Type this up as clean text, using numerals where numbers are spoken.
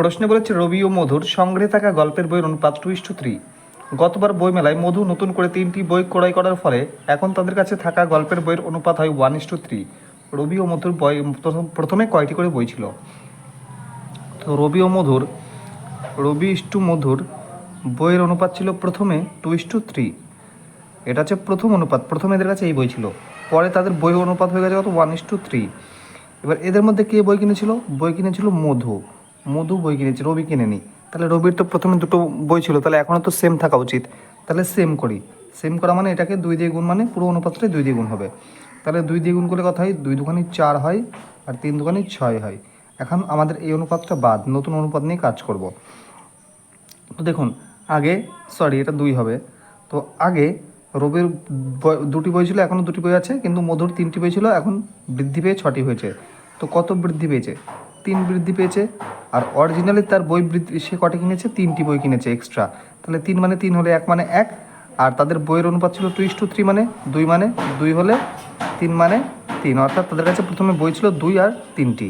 প্রশ্নে বলেছে রবি ও মধুর সংগ্রহে থাকা গল্পের বইয়ের অনুপাত 2:3। গতবার বইমেলায় মধু নতুন করে 3টি বই ক্রয় করার ফলে এখন তাদের কাছে থাকা গল্পের বইয়ের অনুপাত হয় 1:3। রবি ও মধুর বই প্রথমে কয়টি করে বই ছিল? তো রবি ইস্টু মধুর বইয়ের অনুপাত ছিল প্রথমে 2:3। এটা হচ্ছে প্রথম অনুপাত, প্রথমে এদের কাছে এই বই ছিল, পরে তাদের বই অনুপাত হয়ে গেছে কত? 1:3। এবার এদের মধ্যে কে বই কিনেছিল? বই কিনেছিল মধু বই কিনেছে, রবি কিনেনি। তাহলে রবির তো প্রথমে দুটো বই ছিল, তাহলে এখনও তো সেম থাকা উচিত। তাহলে সেম করি, সেম করা মানে এটাকে 2 দিয়ে গুণ, মানে পুরো অনুপাতটাই 2 দিয়ে গুণ হবে। তাহলে 2 দিয়ে গুণ করলে কথা হয় 2 দুগুণে 4 হয়, আর 3 দুগুণে 6 হয়। এখন আমাদের এই অনুপাতটা বাদ, নতুন অনুপাত নিয়ে কাজ করব। তো দেখুন, এটা 2 হবে। তো আগে রবির দুটি বই ছিল, এখনও দুটি বই আছে, কিন্তু মধুর 3টি বই ছিল, এখন বৃদ্ধি পেয়ে 6টি হয়েছে। তো কত বৃদ্ধি পেয়েছে? 3 বৃদ্ধি পেয়েছে। আর অরিজিনালি তার বই বৃদ্ধি, সে কটা কিনেছে? 3টি বই কিনেছে এক্সট্রা। তাহলে 3 মানে 3 হলে 1 মানে 1। আর তাদের বইয়ের অনুপাত ছিল 2:3, মানে 2 হলে 3 মানে 3, অর্থাৎ তাদের কাছে প্রথমে বই ছিল 2 আর 3টি।